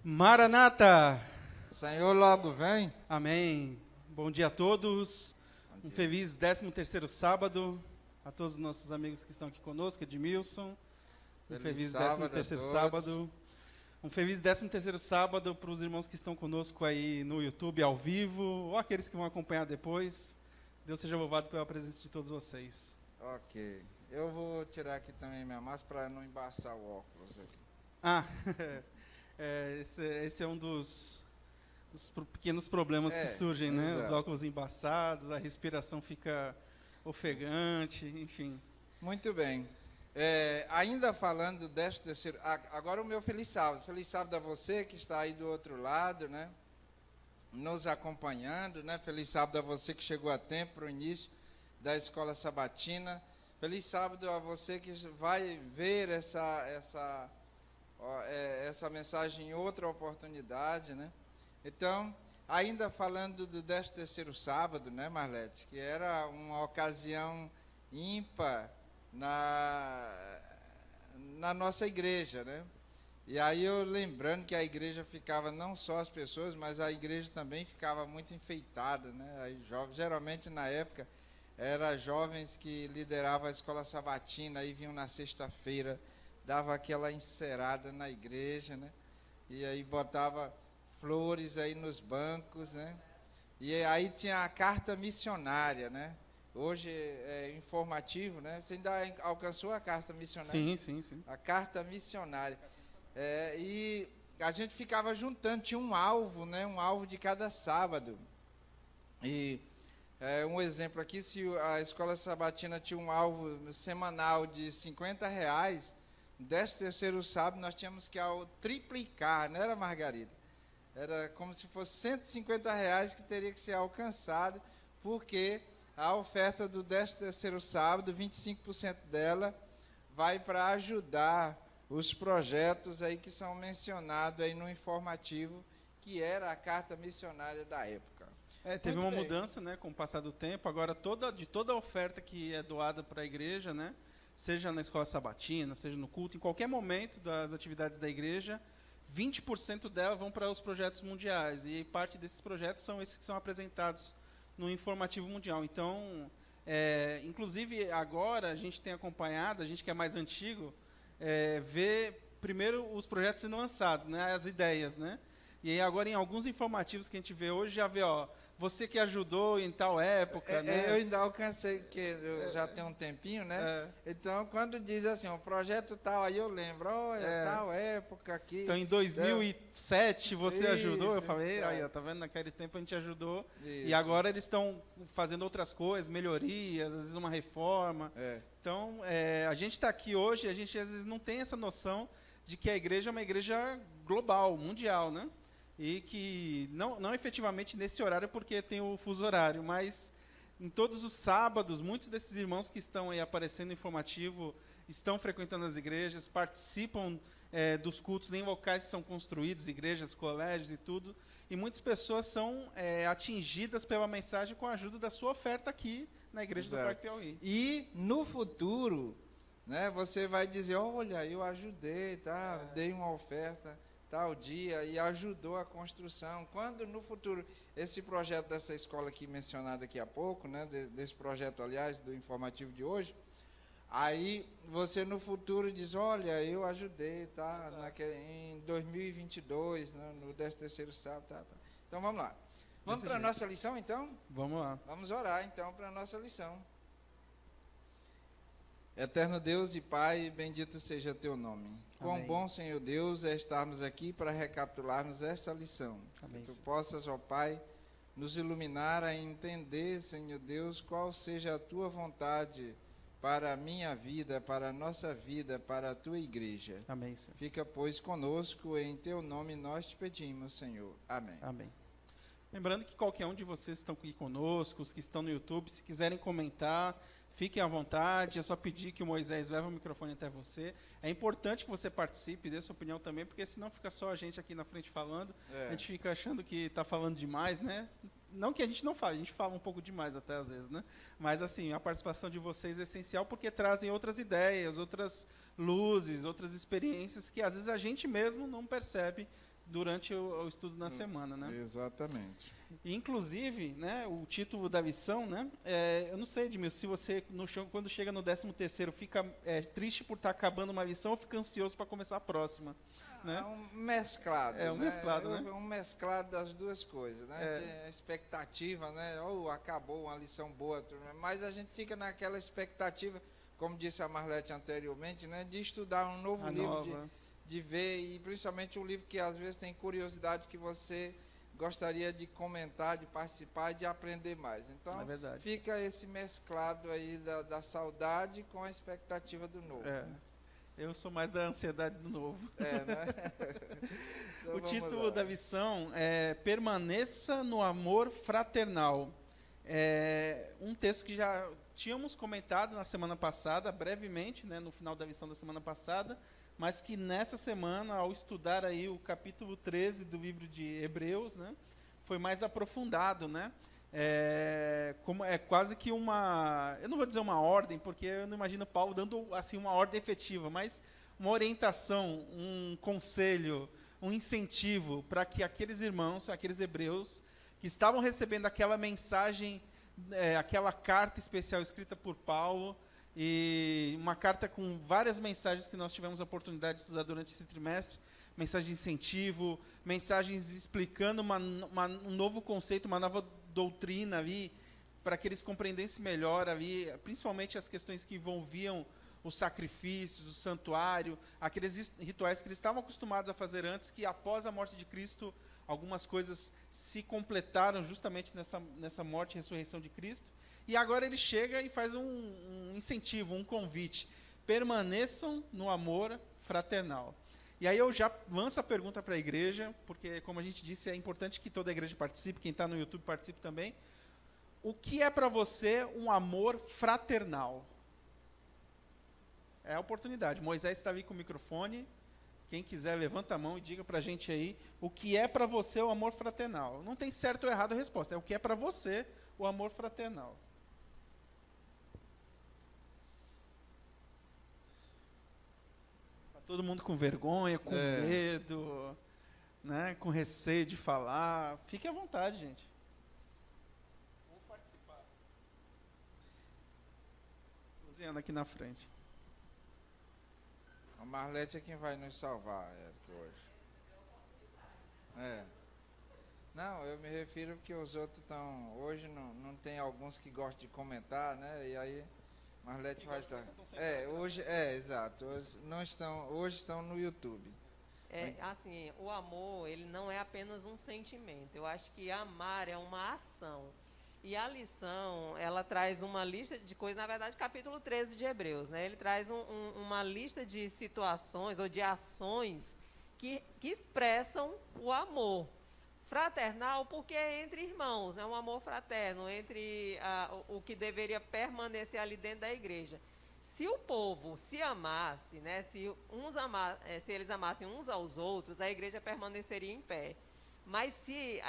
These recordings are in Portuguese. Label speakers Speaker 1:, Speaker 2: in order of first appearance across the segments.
Speaker 1: Maranata!
Speaker 2: Senhor logo vem.
Speaker 1: Amém. Bom dia a todos.
Speaker 2: Bom dia.
Speaker 1: Feliz 13º sábado a todos os nossos amigos que estão aqui conosco, Edmilson. Feliz
Speaker 2: sábado
Speaker 1: 13º sábado. Feliz 13º sábado para os irmãos que estão conosco aí no YouTube ao vivo, ou aqueles que vão acompanhar depois. Deus seja louvado pela presença de todos vocês.
Speaker 2: Ok. Eu vou tirar aqui também minha máscara para não embaçar o óculos aqui.
Speaker 1: Esse é um dos pequenos problemas que surgem, né?
Speaker 2: Exato.
Speaker 1: Os óculos embaçados, a respiração fica ofegante, enfim.
Speaker 2: Muito bem. Ainda falando do 13º, agora o meu feliz sábado. Feliz sábado a você que está aí do outro lado, né? Nos acompanhando, né? Feliz sábado a você que chegou a tempo para o início da escola sabatina. Feliz sábado a você que vai ver essa mensagem em outra oportunidade, né? Então, ainda falando do 13º sábado, né, Marlete, que era uma ocasião ímpar na nossa igreja, né? E aí eu lembrando que a igreja ficava, não só as pessoas, mas a igreja também ficava muito enfeitada, né? Aí, geralmente na época, eram jovens que lideravam a escola sabatina, aí vinham na sexta-feira, dava aquela encerada na igreja, né? E aí botava flores aí nos bancos, né? E aí tinha a carta missionária, né? Hoje é informativo, né? Você ainda alcançou a carta missionária?
Speaker 1: Sim.
Speaker 2: A carta missionária. E a gente ficava juntando, tinha um alvo, né? Um alvo de cada sábado. E um exemplo aqui, se a escola sabatina tinha um alvo semanal de R$50, no 13º sábado nós tínhamos que triplicar, não era, Margarida? Era como se fosse R$150 que teria que ser alcançado, porque a oferta do 13º sábado, 25% dela, vai para ajudar os projetos aí que são mencionados aí no informativo, que era a carta missionária da época.
Speaker 1: Teve uma mudança, né, com o passar do tempo. Agora, de toda a oferta que é doada para a igreja, né, seja na escola sabatina, seja no culto, em qualquer momento das atividades da igreja, 20% dela vão para os projetos mundiais. E parte desses projetos são esses que são apresentados no informativo mundial. Então, inclusive, agora a gente tem acompanhado, a gente que é mais antigo, vê primeiro os projetos sendo lançados, né, as ideias, né? E aí agora em alguns informativos que a gente vê hoje, já vê, você que ajudou em tal época, né?
Speaker 2: Eu ainda alcancei, que eu já tenho um tempinho, né? Então, quando diz assim, o projeto tal, aí eu lembro, tal época aqui.
Speaker 1: Então, em 2007 você ajudou, eu
Speaker 2: Isso,
Speaker 1: falei, aí, tá vendo? Naquele tempo a gente ajudou.
Speaker 2: Isso.
Speaker 1: E agora eles estão fazendo outras coisas, melhorias, às vezes uma reforma. Então, a gente está aqui hoje, a gente às vezes não tem essa noção de que a igreja é uma igreja global, mundial, né? E que, não efetivamente nesse horário, porque tem o fuso horário, mas em todos os sábados, muitos desses irmãos que estão aí aparecendo no informativo estão frequentando as igrejas, participam dos cultos em locais que são construídos, igrejas, colégios e tudo, e muitas pessoas são atingidas pela mensagem com a ajuda da sua oferta aqui na igreja do Parque Piauí.
Speaker 2: E no futuro, né, você vai dizer, olha, eu ajudei, tá? Dei uma oferta tal dia e ajudou a construção. Quando no futuro esse projeto dessa escola aqui mencionado daqui a pouco, né, desse projeto, aliás, do informativo de hoje, aí você no futuro diz, olha, eu ajudei, tá, em 2022, né, no 13º sábado, tá. Então vamos lá. Vamos para a nossa lição, então?
Speaker 1: Vamos lá.
Speaker 2: Vamos orar, então, para a nossa lição. Eterno Deus e Pai, bendito seja teu nome. Quão bom, Senhor Deus, é estarmos aqui para recapitularmos esta lição.
Speaker 1: Amém,
Speaker 2: que tu
Speaker 1: Senhor.
Speaker 2: possas, ó Pai, nos iluminar a entender, Senhor Deus, qual seja a tua vontade para a minha vida, para a nossa vida, para a tua igreja.
Speaker 1: Amém, Senhor.
Speaker 2: Fica, pois, conosco, em teu nome nós te pedimos, Senhor. Amém.
Speaker 1: Amém. Lembrando que qualquer um de vocês estão aqui conosco, os que estão no YouTube, se quiserem comentar, fiquem à vontade, é só pedir que o Moisés leve o microfone até você. É importante que você participe, dê sua opinião também, porque senão fica só a gente aqui na frente falando, a gente fica achando que está falando demais, né? Não que a gente não fale, a gente fala um pouco demais até às vezes, né? Mas assim, a participação de vocês é essencial porque trazem outras ideias, outras luzes, outras experiências que às vezes a gente mesmo não percebe durante o estudo na semana, né?
Speaker 2: Exatamente.
Speaker 1: E, inclusive, né, o título da lição, né, eu não sei, Edmilson, se você, quando chega no 13º, fica triste por estar acabando uma lição ou fica ansioso para começar a próxima? Né?
Speaker 2: É um mesclado.
Speaker 1: É um mesclado, né?
Speaker 2: É um mesclado das duas coisas, né? Tem a expectativa, né? Acabou uma lição boa, mas a gente fica naquela expectativa, como disse a Marlete anteriormente, né, de estudar um novo livro, de ver, e principalmente um livro que às vezes tem curiosidades que você gostaria de comentar, de participar e de aprender mais. Então, fica esse mesclado aí da saudade com a expectativa do novo. Né?
Speaker 1: Eu sou mais da ansiedade do novo.
Speaker 2: Né? Então,
Speaker 1: o título da lição é Permaneça no Amor Fraternal. É um texto que já tínhamos comentado na semana passada, brevemente, né, no final da lição da semana passada, mas que nessa semana, ao estudar aí o capítulo 13 do livro de Hebreus, né, foi mais aprofundado, né? Como é quase que uma, eu não vou dizer uma ordem, porque eu não imagino Paulo dando assim uma ordem efetiva, mas uma orientação, um conselho, um incentivo para que aqueles irmãos, aqueles hebreus que estavam recebendo aquela mensagem, aquela carta especial escrita por Paulo, e uma carta com várias mensagens que nós tivemos a oportunidade de estudar durante esse trimestre, mensagens de incentivo, mensagens explicando um novo conceito, uma nova doutrina ali, para que eles compreendessem melhor ali, principalmente as questões que envolviam os sacrifícios, o santuário, aqueles rituais que eles estavam acostumados a fazer antes, que após a morte de Cristo, algumas coisas se completaram justamente nessa morte e ressurreição de Cristo. E agora ele chega e faz um incentivo, um convite. Permaneçam no amor fraternal. E aí eu já lanço a pergunta para a igreja, porque, como a gente disse, é importante que toda a igreja participe, quem está no YouTube participe também. O que é para você um amor fraternal? É a oportunidade. Moisés está ali com o microfone. Quem quiser, levanta a mão e diga para a gente aí o que é para você o amor fraternal. Não tem certo ou errado a resposta, é o que é para você o amor fraternal. Está todo mundo com vergonha, com medo, né, com receio de falar. Fique à vontade, gente. Vamos participar. Luziana aqui na frente.
Speaker 2: A Marlete é quem vai nos salvar, Érico, hoje. Não, eu me refiro que os outros estão... Hoje não tem alguns que gostam de comentar, né? E aí, Marlete vai estar... exato. Hoje estão no YouTube.
Speaker 3: Assim, o amor, ele não é apenas um sentimento. Eu acho que amar é uma ação. E a lição, ela traz uma lista de coisas, na verdade, capítulo 13 de Hebreus, né? Ele traz uma lista de situações ou de ações que expressam o amor fraternal, porque é entre irmãos, né? Um amor fraterno, entre o que deveria permanecer ali dentro da igreja. Se o povo se amasse, né? Se eles amassem uns aos outros, a igreja permaneceria em pé. Mas se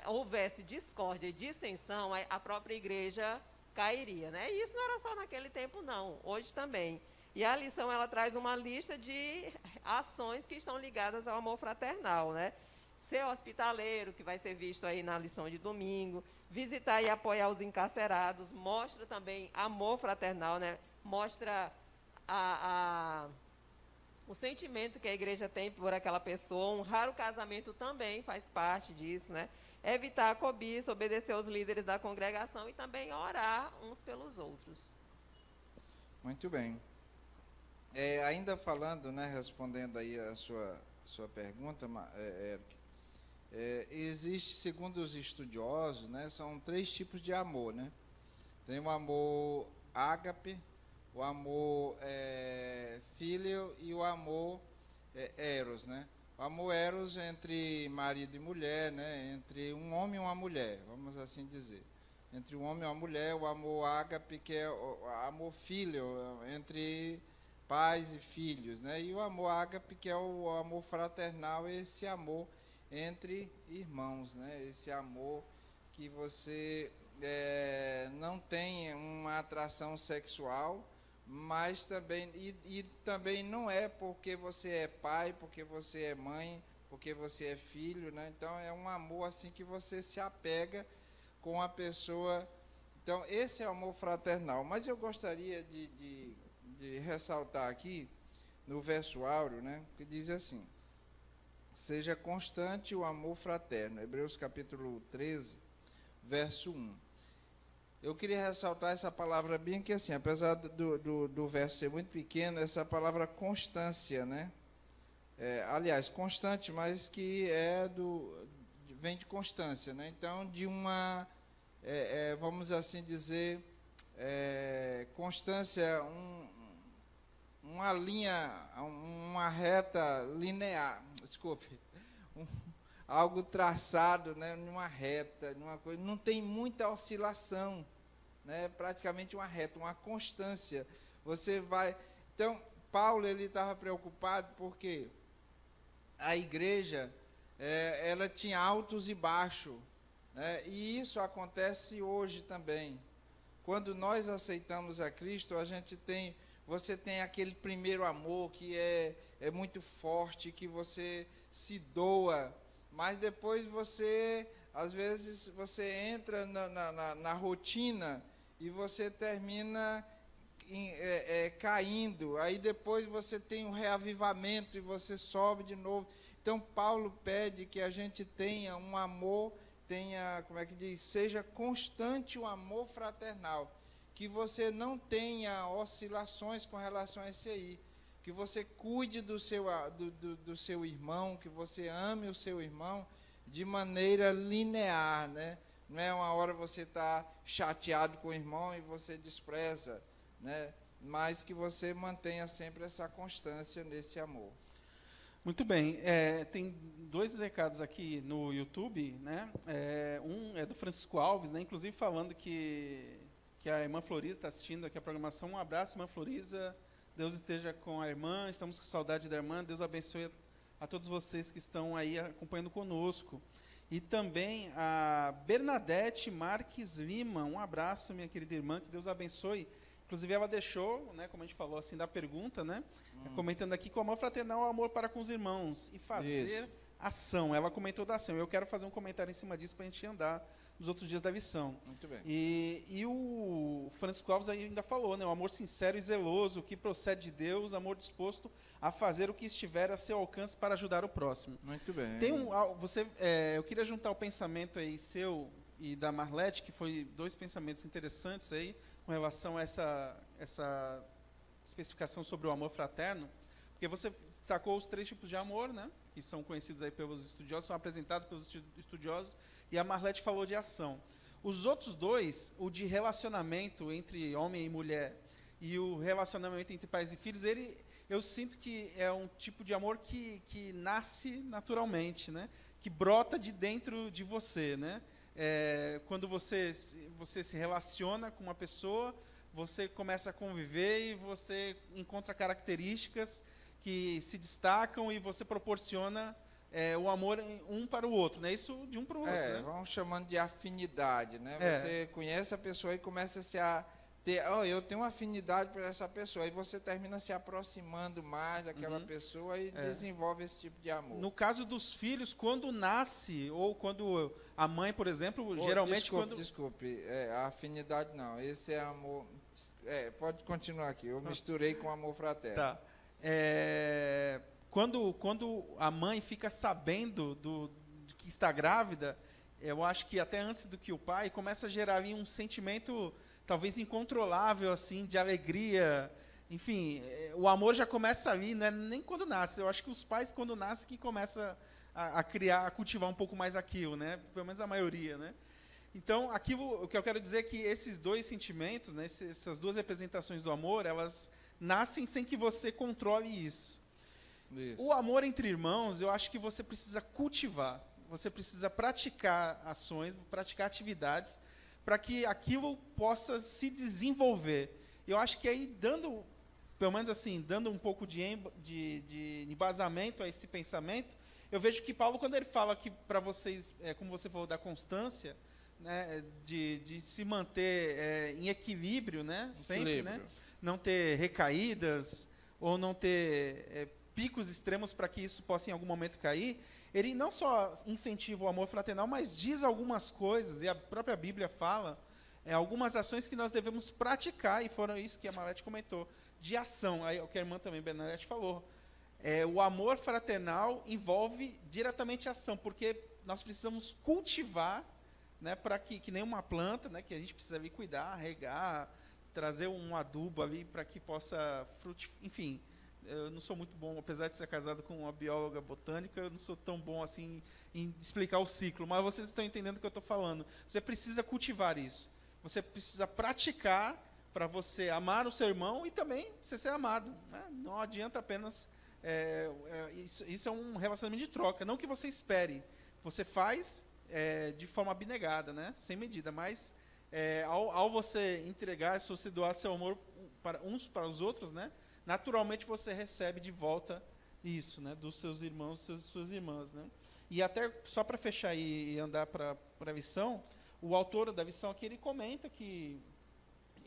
Speaker 3: houvesse discórdia e dissensão, a própria igreja cairia, né? E isso não era só naquele tempo, não. Hoje também. E a lição, ela traz uma lista de ações que estão ligadas ao amor fraternal, né? Ser hospitaleiro, que vai ser visto aí na lição de domingo. Visitar e apoiar os encarcerados. Mostra também amor fraternal, né? Mostra o sentimento que a igreja tem por aquela pessoa. Honrar o casamento também faz parte disso, né? Evitar a cobiça, obedecer aos líderes da congregação e também orar uns pelos outros.
Speaker 2: Muito bem. Ainda falando, né, respondendo aí a sua pergunta, Eric, existe, segundo os estudiosos, né, são 3 tipos de amor, né? Tem o amor ágape, o amor filial e o amor eros, né? O amor eros entre marido e mulher, né? Entre um homem e uma mulher, vamos assim dizer. Entre um homem e uma mulher, o amor ágape, que é o amor filial, entre pais e filhos, né? E o amor ágape, que é o amor fraternal, esse amor entre irmãos, né? Esse amor que você não tem uma atração sexual, mas também, e também não é porque você é pai, porque você é mãe, porque você é filho, né? Então é um amor assim que você se apega com a pessoa. Então esse é o amor fraternal. Mas eu gostaria de ressaltar aqui no verso áureo, né, que diz assim: seja constante o amor fraterno. Hebreus capítulo 13, verso 1. Eu queria ressaltar essa palavra bem que assim, apesar do verso ser muito pequeno, essa palavra constância, né? Aliás, constante, mas que vem de constância, né? Então, de uma, vamos assim dizer, constância, uma linha, uma reta linear, desculpe, algo traçado, né, numa reta, numa coisa, não tem muita oscilação, né, praticamente uma reta, uma constância. Você vai. Então, Paulo ele estava preocupado porque a igreja ela tinha altos e baixos, né, e isso acontece hoje também. Quando nós aceitamos a Cristo, você tem aquele primeiro amor que é muito forte, que você se doa, mas depois às vezes você entra na rotina e você termina caindo, aí depois você tem um reavivamento e você sobe de novo. Então Paulo pede que a gente tenha um amor, como é que diz, seja constante o amor fraternal, que você não tenha oscilações com relação a esse aí, que você cuide do seu irmão, que você ame o seu irmão de maneira linear, né? Não é uma hora você está chateado com o irmão e você despreza, né? Mas que você mantenha sempre essa constância nesse amor.
Speaker 1: Muito bem. Tem 2 recados aqui no YouTube, né? Um é do Francisco Alves, né? Inclusive falando que a irmã Florisa está assistindo aqui a programação. Um abraço, irmã Florisa. Deus esteja com a irmã. Estamos com saudade da irmã. Deus abençoe a todos vocês que estão aí acompanhando conosco. E também a Bernadette Marques Lima. Um abraço, minha querida irmã. Que Deus abençoe. Inclusive, ela deixou, né, como a gente falou assim, da pergunta, né? Comentando aqui que o amor fraternal é o amor para com os irmãos. E fazer ação. Ela comentou da ação. Eu quero fazer um comentário em cima disso para a gente andar nos outros dias da lição.
Speaker 2: Muito bem.
Speaker 1: E o Francisco Alves ainda falou, né? O amor sincero e zeloso, que procede de Deus, amor disposto a fazer o que estiver a seu alcance para ajudar o próximo.
Speaker 2: Muito bem.
Speaker 1: Eu queria juntar o pensamento aí seu e da Marlete, que foi 2 pensamentos interessantes aí, com relação a essa especificação sobre o amor fraterno, porque você destacou os 3 tipos de amor, né? Que são conhecidos aí pelos estudiosos, são apresentados pelos estudiosos, e a Marlete falou de ação. Os outros 2, o de relacionamento entre homem e mulher e o relacionamento entre pais e filhos, eu sinto que é um tipo de amor que nasce naturalmente, né? Que brota de dentro de você, né? Quando você se relaciona com uma pessoa, você começa a conviver e você encontra características que se destacam e você proporciona o amor um para o outro, né? Isso de um para o outro, né?
Speaker 2: Vamos chamando de afinidade, né? Você conhece a pessoa e começa eu tenho uma afinidade por essa pessoa, e você termina se aproximando mais daquela pessoa e desenvolve esse tipo de amor.
Speaker 1: No caso dos filhos, quando nasce, ou quando a mãe, por exemplo, geralmente...
Speaker 2: Desculpe, a afinidade não, esse é amor... pode continuar aqui, eu misturei com amor fraterno.
Speaker 1: Tá. Quando a mãe fica sabendo de que está grávida, eu acho que até antes do que o pai, começa a gerar ali um sentimento talvez incontrolável, assim, de alegria. Enfim, o amor já começa ali, não é nem quando nasce. Eu acho que os pais, quando nascem, que começam a cultivar um pouco mais aquilo, né? Pelo menos a maioria, né? Então, o que eu quero dizer é que esses 2 sentimentos, né, essas 2 representações do amor, elas nascem sem que você controle isso. O amor entre irmãos, eu acho que você precisa cultivar, você precisa praticar ações, praticar atividades, para que aquilo possa se desenvolver. Eu acho que aí, pelo menos assim, dando um pouco de embasamento a esse pensamento, eu vejo que Paulo, quando ele fala que para vocês, como você falou, da constância, né, de se manter em equilíbrio, né, sempre, né, não ter recaídas ou não ter picos extremos para que isso possa em algum momento cair, ele não só incentiva o amor fraternal, mas diz algumas coisas, e a própria Bíblia fala, algumas ações que nós devemos praticar, e foram isso que a Marlete comentou, de ação, aí o que a irmã também, Bernadette, falou. O amor fraternal envolve diretamente a ação, porque nós precisamos cultivar, né, para que nem uma planta, né, que a gente precisa vir cuidar, regar, trazer um adubo ali para que possa frutificar, enfim. Eu não sou muito bom, apesar de ser casado com uma bióloga botânica, eu não sou tão bom assim em explicar o ciclo, mas vocês estão entendendo o que eu estou falando. Você precisa cultivar isso. Você precisa praticar para você amar o seu irmão e também você ser amado, né? Não adianta apenas... isso é um relacionamento de troca, não que você espere. Você faz de forma abnegada, né? Sem medida, mas ao você entregar, se você doar seu amor uns para os outros, né? Naturalmente você recebe de volta isso, né? Dos seus irmãos, suas irmãs, né? E até, só para fechar e andar para a lição, o autor da lição aqui, ele comenta que,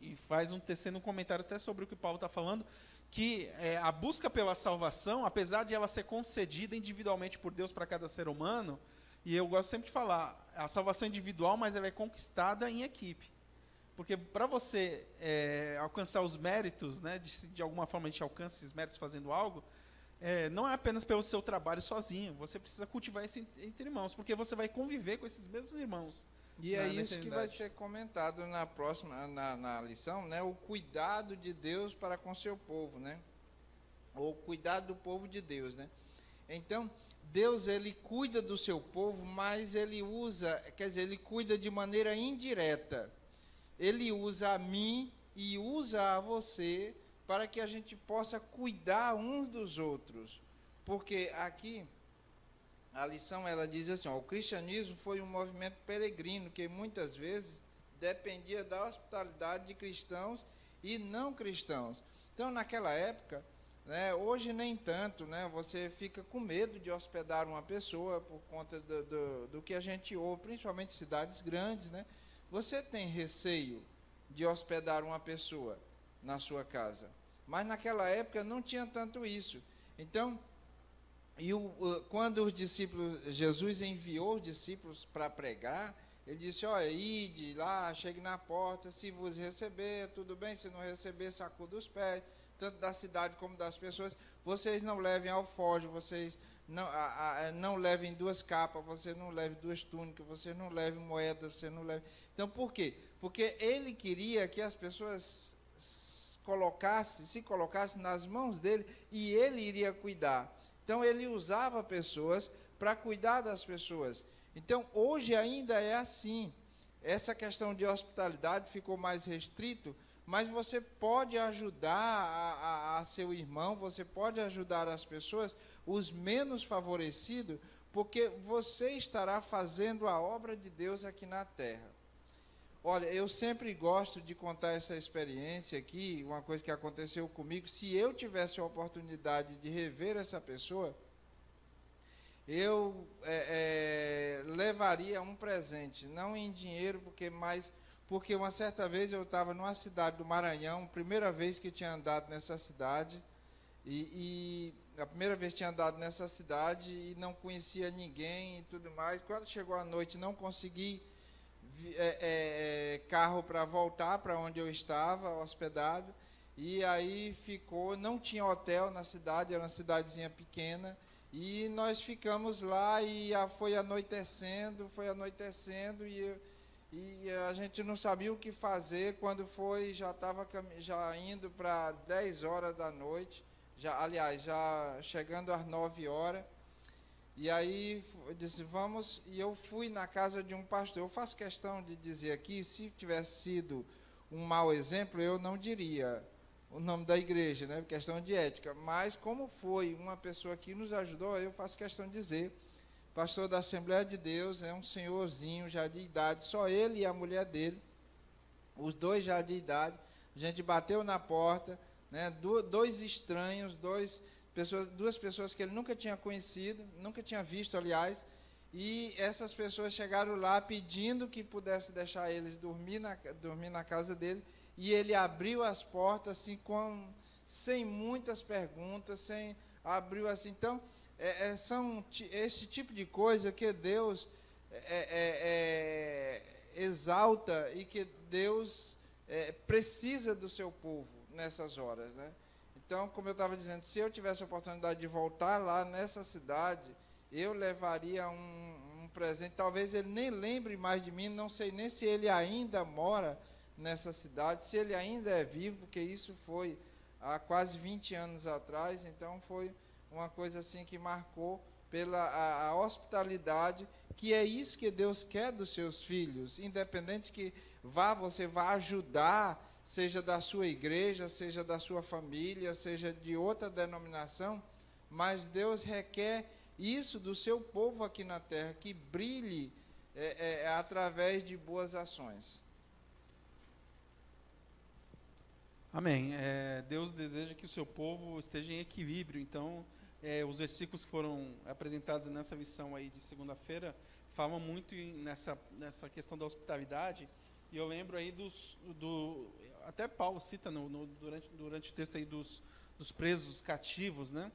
Speaker 1: e faz tecendo um comentário até sobre o que Paulo está falando, que a busca pela salvação, apesar de ela ser concedida individualmente por Deus para cada ser humano, e eu gosto sempre de falar, a salvação é individual, mas ela é conquistada em equipe. Porque para você alcançar os méritos, né, de alguma forma a gente alcança esses méritos fazendo algo, não é apenas pelo seu trabalho sozinho, você precisa cultivar isso entre irmãos, porque você vai conviver com esses mesmos irmãos.
Speaker 2: E é isso que vai ser comentado na próxima, na lição, né? O cuidado de Deus para com seu povo, né? O cuidado do povo de Deus, né? Então, Deus, ele cuida do seu povo, mas ele ele cuida de maneira indireta. Ele usa a mim e usa a você para que a gente possa cuidar uns dos outros. Porque aqui... a lição, ela diz assim, o cristianismo foi um movimento peregrino, que muitas vezes dependia da hospitalidade de cristãos e não cristãos. Então, naquela época, né, hoje nem tanto, né, você fica com medo de hospedar uma pessoa por conta do que a gente ouve, principalmente em cidades grandes, né? Você tem receio de hospedar uma pessoa na sua casa, mas naquela época não tinha tanto isso. Então, quando os discípulos, Jesus enviou os discípulos para pregar, ele disse, olha, ide lá, chegue na porta, se vos receber, tudo bem, se não receber, sacuda os pés, tanto da cidade como das pessoas, vocês não levem alforje, vocês não levem 2 capas, você não leve 2 túnicas, você não leve moedas, você não leve... Então, por quê? Porque ele queria que as pessoas se colocassem nas mãos dele e ele iria cuidar. Então, ele usava pessoas para cuidar das pessoas. Então, hoje ainda é assim. Essa questão de hospitalidade ficou mais restrito, mas você pode ajudar a seu irmão, você pode ajudar as pessoas, os menos favorecidos, porque você estará fazendo a obra de Deus aqui na terra. Olha, eu sempre gosto de contar essa experiência aqui, uma coisa que aconteceu comigo. Se eu tivesse a oportunidade de rever essa pessoa, eu levaria um presente, não em dinheiro, porque uma certa vez eu estava numa cidade do Maranhão, primeira vez que tinha andado nessa cidade, e a primeira vez que tinha andado nessa cidade e não conhecia ninguém e tudo mais. Quando chegou a noite, não consegui carro para voltar para onde eu estava hospedado, e aí não tinha hotel na cidade, era uma cidadezinha pequena, e nós ficamos lá e foi anoitecendo, e a gente não sabia o que fazer. Quando foi, já estava já indo para 10 horas da noite, já chegando às 9 horas. E aí eu disse, vamos, e eu fui na casa de um pastor. Eu faço questão de dizer aqui, se tivesse sido um mau exemplo, eu não diria o nome da igreja, né, questão de ética. Mas como foi uma pessoa que nos ajudou, eu faço questão de dizer, pastor da Assembleia de Deus, um senhorzinho já de idade, só ele e a mulher dele, os dois já de idade. A gente bateu na porta, né, 2 estranhos, duas pessoas que ele nunca tinha conhecido, nunca tinha visto, aliás, e essas pessoas chegaram lá pedindo que pudesse deixar eles dormir na casa dele, e ele abriu as portas assim, sem muitas perguntas, abriu assim. Então, são esse tipo de coisa que Deus exalta e que Deus precisa do seu povo nessas horas, né? Então, como eu estava dizendo, se eu tivesse a oportunidade de voltar lá nessa cidade, eu levaria um presente. Talvez ele nem lembre mais de mim, não sei nem se ele ainda mora nessa cidade, se ele ainda é vivo, porque isso foi há quase 20 anos atrás. Então, foi uma coisa assim que marcou pela a hospitalidade, que é isso que Deus quer dos seus filhos, independente que você vá ajudar, seja da sua igreja, seja da sua família, seja de outra denominação, mas Deus requer isso do seu povo aqui na terra, que brilhe através de boas ações.
Speaker 1: Amém. Deus deseja que o seu povo esteja em equilíbrio. Então, os versículos que foram apresentados nessa lição aí de segunda-feira falam muito nessa questão da hospitalidade. E eu lembro aí até Paulo cita durante o texto aí dos presos cativos, né?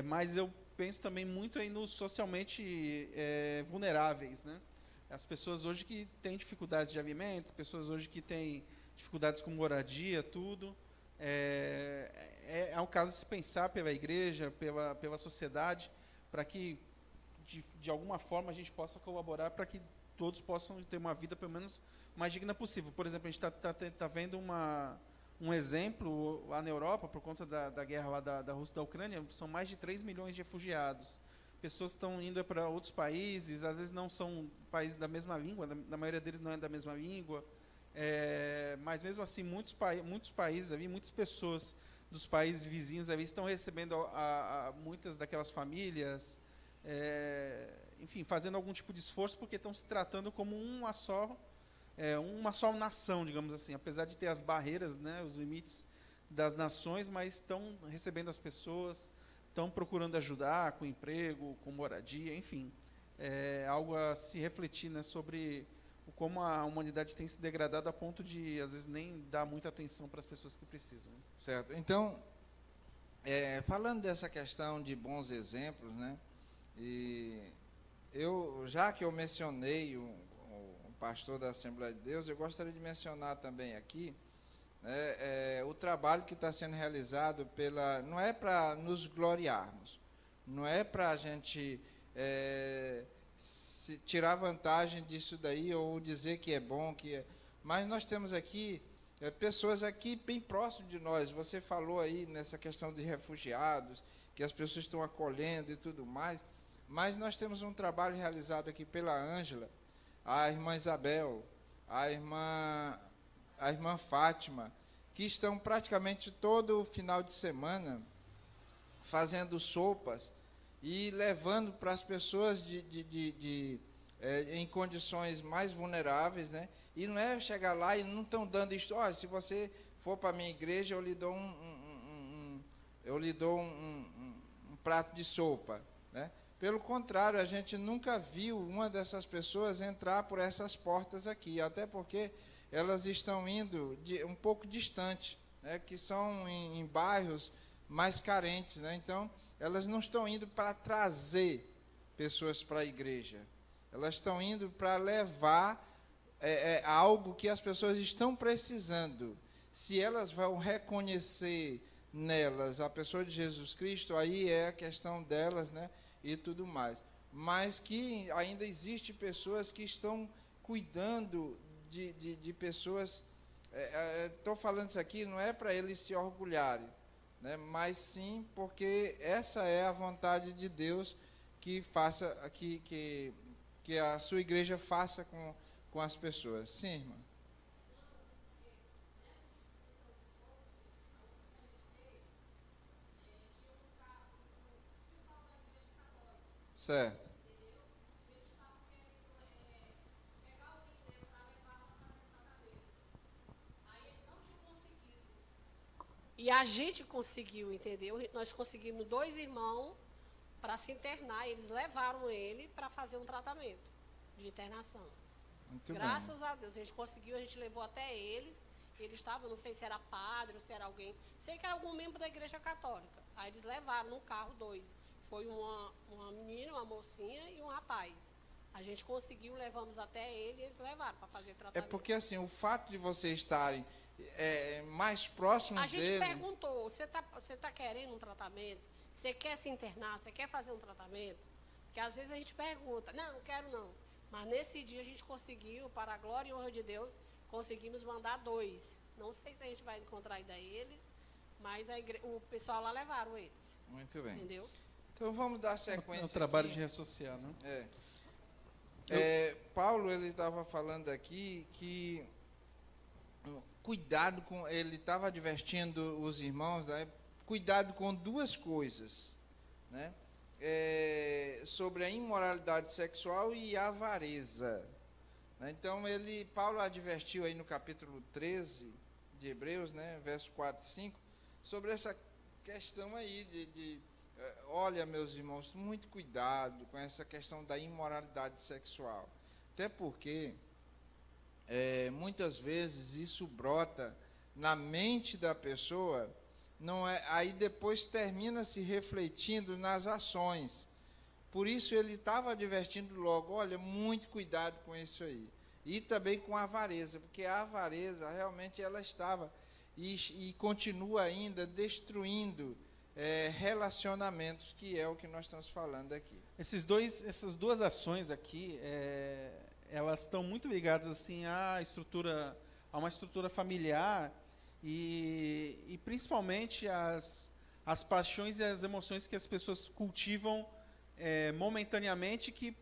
Speaker 1: Mas eu penso também muito aí nos socialmente vulneráveis, né? As pessoas hoje que têm dificuldades de alimento, pessoas hoje que têm dificuldades com moradia, tudo. É um caso de se pensar pela igreja, pela sociedade, para que, de alguma forma, a gente possa colaborar para que todos possam ter uma vida, pelo menos, mais digna possível. Por exemplo, a gente está vendo um exemplo lá na Europa, por conta da guerra lá da Rússia e da Ucrânia, são mais de 3 milhões de refugiados. Pessoas estão indo para outros países, às vezes não são países da mesma língua, na maioria deles não é da mesma língua, mas mesmo assim muitos países ali, muitas pessoas dos países vizinhos ali estão recebendo muitas daquelas famílias, enfim, fazendo algum tipo de esforço, porque estão se tratando como uma só nação, digamos assim, apesar de ter as barreiras, né, os limites das nações, mas estão recebendo as pessoas, estão procurando ajudar com emprego, com moradia, enfim, algo a se refletir, né, sobre como a humanidade tem se degradado a ponto de, às vezes, nem dar muita atenção para as pessoas que precisam. Né?
Speaker 2: Certo. Então, falando dessa questão de bons exemplos, né, e já que eu mencionei o pastor da Assembleia de Deus, eu gostaria de mencionar também aqui o trabalho que está sendo realizado não é para nos gloriarmos, não é para a gente tirar vantagem disso daí ou dizer que é bom, mas nós temos aqui pessoas aqui bem próximas de nós. Você falou aí nessa questão de refugiados, que as pessoas estão acolhendo e tudo mais, mas nós temos um trabalho realizado aqui pela Ângela, a irmã Isabel, a irmã Fátima, que estão praticamente todo final de semana fazendo sopas e levando para as pessoas em condições mais vulneráveis, né? E não é chegar lá e não estão dando isto, se você for para a minha igreja, eu lhe dou um prato de sopa, né? Pelo contrário, a gente nunca viu uma dessas pessoas entrar por essas portas aqui, até porque elas estão indo um pouco distante, né, que são em bairros mais carentes, né? Então, elas não estão indo para trazer pessoas para a igreja, elas estão indo para levar algo que as pessoas estão precisando. Se elas vão reconhecer nelas a pessoa de Jesus Cristo, aí é a questão delas, né? E tudo mais, mas que ainda existe pessoas que estão cuidando de pessoas. Estou falando isso aqui não é para eles se orgulharem, né, mas sim porque essa é a vontade de Deus, que faça que a sua igreja faça com as pessoas. Sim, irmã. Certo.
Speaker 4: E a gente conseguiu, entendeu? Nós conseguimos 2 irmãos para se internar. Eles levaram ele para fazer um tratamento de internação.
Speaker 2: Muito
Speaker 4: Graças
Speaker 2: bem.
Speaker 4: a Deus, a gente conseguiu, a gente levou até eles. Eles estavam, não sei se era padre ou se era alguém, sei que era algum membro da igreja católica. Aí eles levaram no carro 2. Foi uma menina, uma mocinha e um rapaz. A gente conseguiu, levamos até ele e eles levaram para fazer tratamento.
Speaker 2: É porque, assim, o fato de vocês estarem mais próximos dele...
Speaker 4: A gente perguntou, você tá querendo um tratamento? Você quer se internar? Você quer fazer um tratamento? Porque às vezes a gente pergunta, não quero não. Mas nesse dia a gente conseguiu, para a glória e honra de Deus, conseguimos mandar 2. Não sei se a gente vai encontrar ainda eles, mas o pessoal lá levaram eles.
Speaker 2: Muito bem.
Speaker 4: Entendeu?
Speaker 2: Então vamos dar sequência.
Speaker 1: É um trabalho
Speaker 2: aqui.
Speaker 1: de reassociar, né?
Speaker 2: Paulo, ele estava falando aqui que cuidado com... Ele estava advertindo os irmãos, né? Cuidado com 2 coisas, né? Sobre a imoralidade sexual e a avareza. Né? Então, Paulo advertiu aí no capítulo 13 de Hebreus, né? Verso 4 e 5, sobre essa questão aí olha, meus irmãos, muito cuidado com essa questão da imoralidade sexual. Até porque, muitas vezes, isso brota na mente da pessoa, aí depois termina se refletindo nas ações. Por isso, ele estava advertindo logo, olha, muito cuidado com isso aí. E também com a avareza, porque a avareza, realmente, ela estava e continua ainda destruindo relacionamentos, que é o que nós estamos falando aqui.
Speaker 1: Essas 2 ações aqui, elas estão muito ligadas assim a uma estrutura familiar e principalmente as paixões e as emoções que as pessoas cultivam momentaneamente, que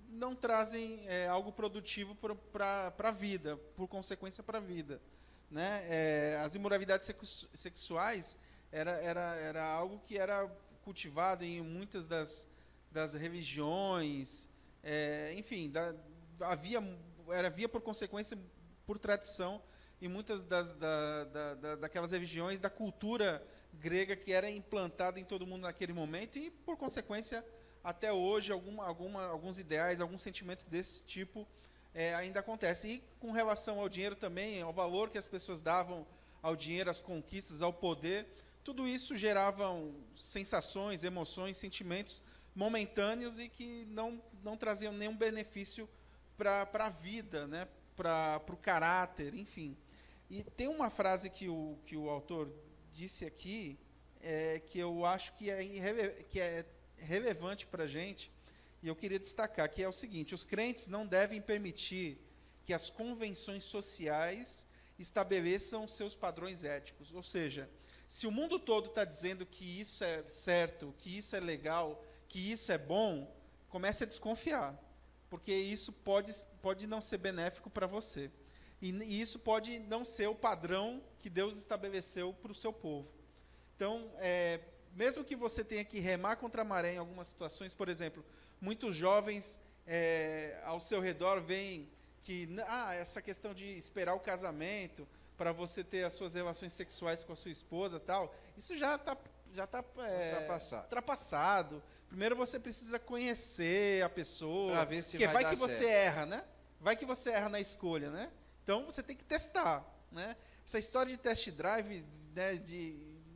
Speaker 1: não trazem algo produtivo para a vida, por consequência para a vida, né? As imoralidades sexuais era algo que era cultivado em muitas das religiões, enfim, havia por consequência, por tradição, em muitas daquelas religiões, da cultura grega que era implantada em todo mundo naquele momento, e por consequência, até hoje, alguns ideais, alguns sentimentos desse tipo ainda acontecem. E com relação ao dinheiro também, ao valor que as pessoas davam ao dinheiro, às conquistas, ao poder, tudo isso geravam sensações, emoções, sentimentos momentâneos e que não traziam nenhum benefício para a vida, né? Para o caráter, enfim. E tem uma frase que o autor disse aqui, que eu acho que é relevante para a gente, e eu queria destacar, que é o seguinte: os crentes não devem permitir que as convenções sociais estabeleçam seus padrões éticos. Ou seja, se o mundo todo está dizendo que isso é certo, que isso é legal, que isso é bom, comece a desconfiar, porque isso pode não ser benéfico para você. E isso pode não ser o padrão que Deus estabeleceu para o seu povo. Então, mesmo que você tenha que remar contra a maré em algumas situações, por exemplo, muitos jovens ao seu redor veem que essa questão de esperar o casamento para você ter as suas relações sexuais com a sua esposa, tal, isso já está ultrapassado. Primeiro você precisa conhecer a pessoa,
Speaker 2: para ver se
Speaker 1: porque vai que
Speaker 2: certo.
Speaker 1: Você erra, né? Vai que você erra na escolha, né? Então você tem que testar, né? Essa história de test drive, né,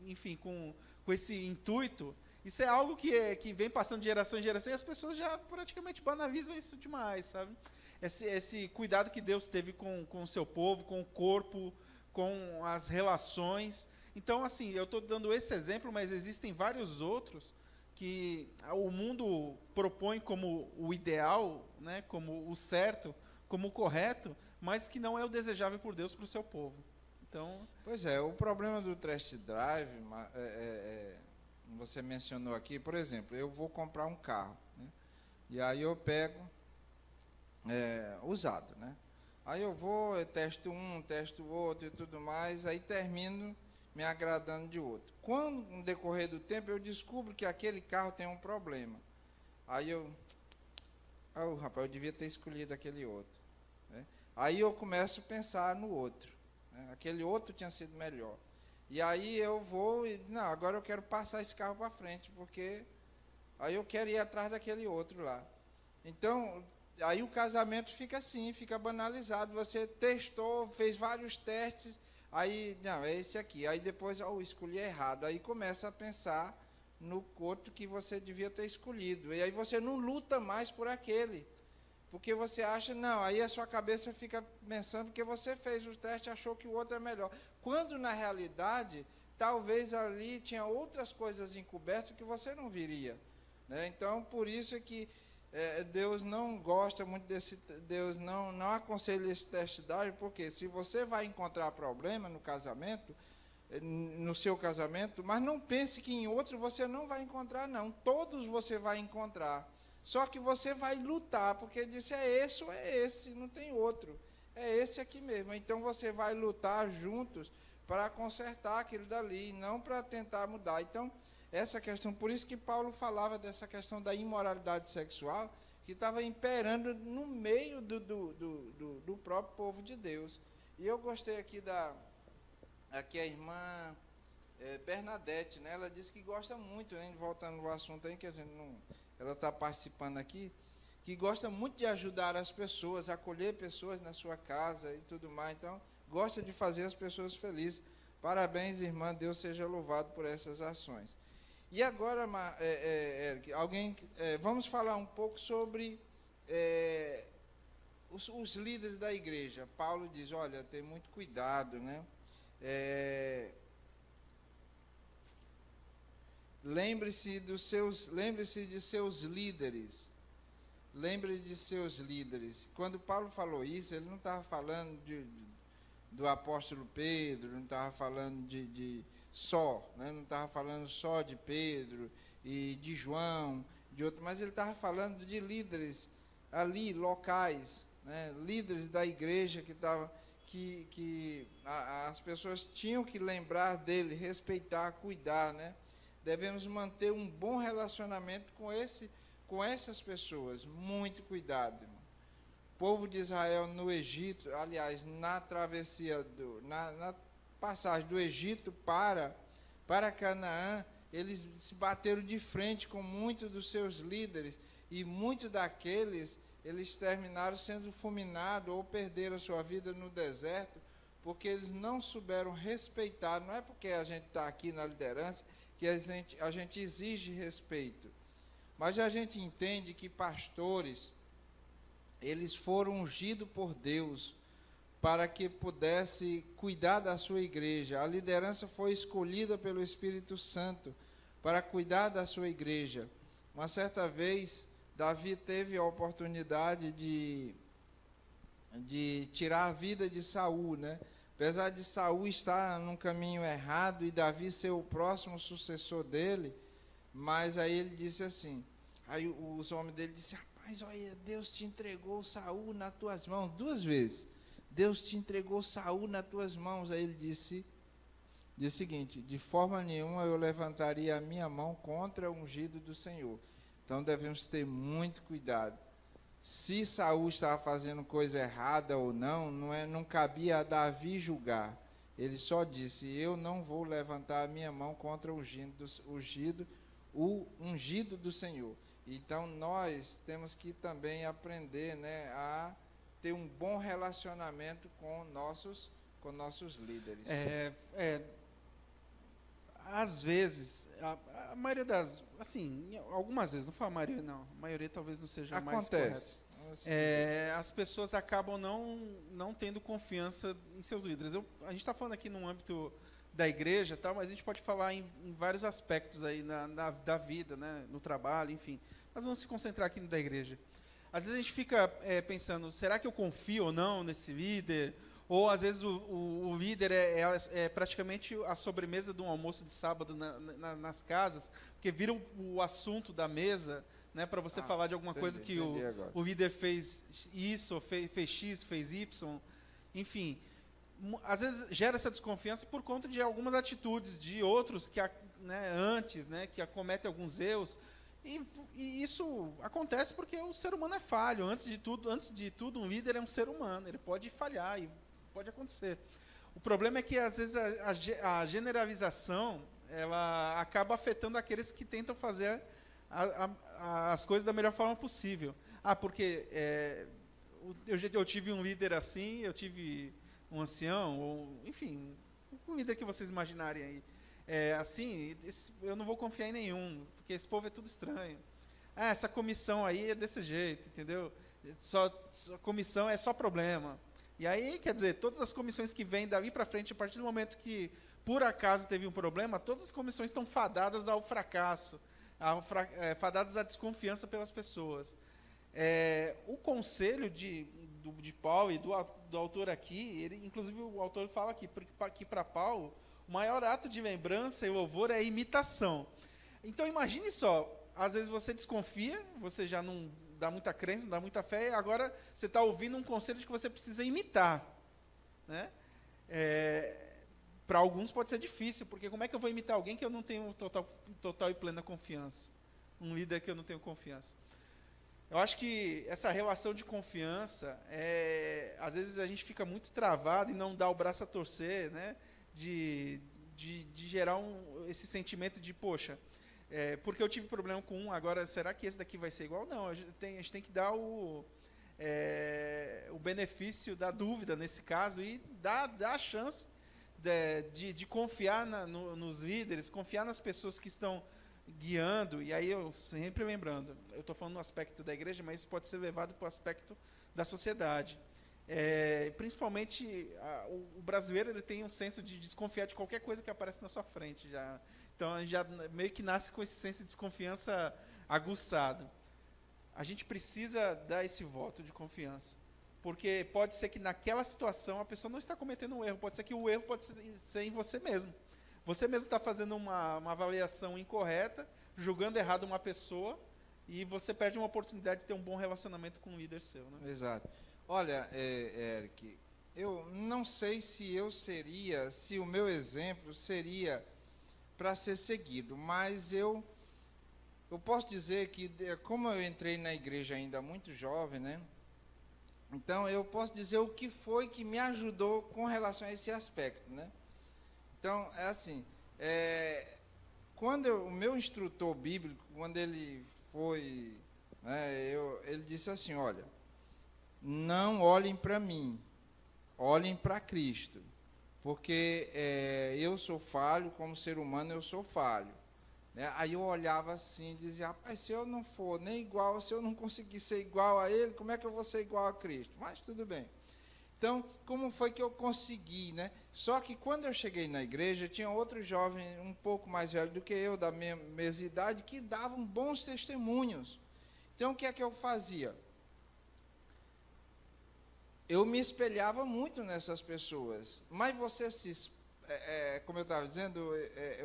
Speaker 1: enfim, com esse intuito, isso é algo que vem passando de geração em geração, e as pessoas já praticamente banalizam isso demais, sabe? Esse cuidado que Deus teve com o seu povo, com o corpo, com as relações. Então, assim, eu estou dando esse exemplo, mas existem vários outros que o mundo propõe como o ideal, né, como o certo, como o correto, mas que não é o desejável por Deus para o seu povo. Então,
Speaker 2: pois é, o problema do test drive, você mencionou aqui, por exemplo, eu vou comprar um carro, né, e aí eu pego usado, né? Aí eu testo um, testo o outro e tudo mais, aí termino me agradando de outro. Quando, no decorrer do tempo, eu descubro que aquele carro tem um problema. Aí rapaz, eu devia ter escolhido aquele outro, né? Aí eu começo a pensar no outro, né? Aquele outro tinha sido melhor. E aí eu agora eu quero passar esse carro para frente, porque aí eu quero ir atrás daquele outro lá. Então, aí o casamento fica assim, fica banalizado. Você testou, fez vários testes, aí, não, é esse aqui. Aí depois, eu escolhi errado. Aí começa a pensar no outro que você devia ter escolhido. E aí você não luta mais por aquele. Porque você acha, não, aí a sua cabeça fica pensando porque você fez o teste e achou que o outro é melhor. Quando, na realidade, talvez ali tinha outras coisas encobertas que você não viria. Né? Então, por isso é que Deus não gosta muito desse... Deus não aconselha esse teste de drive, porque se você vai encontrar problema no casamento, no seu casamento, mas não pense que em outro você não vai encontrar, não. Todos você vai encontrar. Só que você vai lutar, porque disse, é esse ou é esse, não tem outro. É esse aqui mesmo. Então você vai lutar juntos para consertar aquilo dali, não para tentar mudar. Então, essa questão, por isso que Paulo falava dessa questão da imoralidade sexual, que estava imperando no meio do próprio povo de Deus. E eu gostei aqui aqui a irmã Bernadette, né? Ela disse que gosta muito, né? Voltando ao assunto aí, que a gente não... Ela está participando aqui, que gosta muito de ajudar as pessoas, acolher pessoas na sua casa e tudo mais. Então, gosta de fazer as pessoas felizes. Parabéns, irmã, Deus seja louvado por essas ações. E agora, vamos falar um pouco sobre os líderes da igreja. Paulo diz, olha, tem muito cuidado, né? Lembre-se de seus líderes. Lembre de seus líderes. Quando Paulo falou isso, ele não estava falando do apóstolo Pedro, não estava falando né? Não estava falando só de Pedro e de João, de outro, mas ele estava falando de líderes ali, locais, né? Líderes da igreja que as pessoas tinham que lembrar dele, respeitar, cuidar, né? Devemos manter um bom relacionamento com essas pessoas. Muito cuidado, irmão. O povo de Israel no Egito, aliás, na travessia, na passagem do Egito para Canaã, eles se bateram de frente com muitos dos seus líderes, e muitos daqueles, eles terminaram sendo fulminados ou perderam a sua vida no deserto, porque eles não souberam respeitar. Não é porque a gente está aqui na liderança que a gente exige respeito, mas a gente entende que pastores, eles foram ungidos por Deus para que pudesse cuidar da sua igreja. A liderança foi escolhida pelo Espírito Santo para cuidar da sua igreja. Uma certa vez, Davi teve a oportunidade de tirar a vida de Saul, né? Apesar de Saul estar num caminho errado e Davi ser o próximo sucessor dele, mas aí ele disse assim, aí os homens dele disseram, rapaz, olha, Deus te entregou Saul nas tuas mãos, 2 vezes, Deus te entregou Saul nas tuas mãos. Aí ele disse o seguinte, de forma nenhuma eu levantaria a minha mão contra o ungido do Senhor. Então devemos ter muito cuidado. Se Saul estava fazendo coisa errada ou não cabia a Davi julgar. Ele só disse, eu não vou levantar a minha mão contra o ungido do Senhor. Então nós temos que também aprender, né, a ter um bom relacionamento com nossos líderes.
Speaker 1: Às vezes, a maioria das... Assim, algumas vezes, não foi a maioria, não. A maioria talvez não seja mais correta. As pessoas acabam não tendo confiança em seus líderes. A gente está falando aqui no âmbito da igreja, tá? Mas a gente pode falar em vários aspectos aí da vida, né? No trabalho, enfim. Mas vamos se concentrar aqui no da igreja. Às vezes a gente fica pensando, será que eu confio ou não nesse líder? Ou, às vezes, o líder é praticamente a sobremesa de um almoço de sábado nas casas, porque vira o assunto da mesa, né, para você falar de alguma coisa que o líder fez isso, fez X, fez Y. Enfim, às vezes gera essa desconfiança por conta de algumas atitudes de outros que antes, né, que acometem alguns erros. E isso acontece porque o ser humano é falho. Antes de tudo, um líder é um ser humano. Ele pode falhar e pode acontecer. O problema é que, às vezes, a generalização ela acaba afetando aqueles que tentam fazer as coisas da melhor forma possível. Porque eu tive um líder assim, eu tive um ancião, ou, enfim, um líder que vocês imaginarem aí. assim, eu não vou confiar em nenhum, porque esse povo é tudo estranho. Ah, essa comissão aí é desse jeito, entendeu? Só comissão é só problema. E aí, quer dizer, todas as comissões que vêm daí para frente, a partir do momento que, por acaso, teve um problema, todas as comissões estão fadadas ao fracasso, fadadas à desconfiança pelas pessoas. O conselho de Paulo e do autor aqui, inclusive o autor fala aqui para Paulo, o maior ato de lembrança e louvor é a imitação. Então, imagine só, às vezes você desconfia, você já não dá muita crença, não dá muita fé, e agora você está ouvindo um conselho de que você precisa imitar. Né? Para alguns pode ser difícil, porque como é que eu vou imitar alguém que eu não tenho total e plena confiança? Um líder que eu não tenho confiança. Eu acho que essa relação de confiança, às vezes a gente fica muito travado e não dá o braço a torcer, né? de gerar esse sentimento de, poxa, porque eu tive problema com um, agora será que esse daqui vai ser igual? Não, a gente tem que dar o benefício da dúvida nesse caso e dar a chance de confiar nos líderes, confiar nas pessoas que estão guiando. E aí eu sempre lembrando, eu estou falando no aspecto da igreja, mas isso pode ser levado para o aspecto da sociedade. Principalmente o brasileiro, ele tem um senso de desconfiar de qualquer coisa que aparece na sua frente já. Então a gente já meio que nasce com esse senso de desconfiança aguçado. A gente precisa dar esse voto de confiança, porque pode ser que naquela situação a pessoa não está cometendo um erro, pode ser que o erro pode ser em você mesmo. Você mesmo está fazendo uma avaliação incorreta, julgando errado uma pessoa, e você perde uma oportunidade de ter um bom relacionamento com um líder seu. Né?
Speaker 2: Exato. Olha, Eric, eu não sei se o meu exemplo seria para ser seguido, mas eu posso dizer que, como eu entrei na igreja ainda muito jovem, né? Então eu posso dizer o que foi que me ajudou com relação a esse aspecto, né? Então, é assim, quando o meu instrutor bíblico, quando ele foi, ele disse assim, olha, não olhem para mim, olhem para Cristo, porque eu sou falho, como ser humano eu sou falho. Né? Aí eu olhava assim e dizia, rapaz, se eu não for nem igual, se eu não conseguir ser igual a ele, como é que eu vou ser igual a Cristo? Mas tudo bem. Então, como foi que eu consegui, né? Só que quando eu cheguei na igreja, tinha outro jovem um pouco mais velho do que eu, da mesma idade, que davam bons testemunhos. Então, o que é que eu fazia? Eu me espelhava muito nessas pessoas, mas você como eu estava dizendo,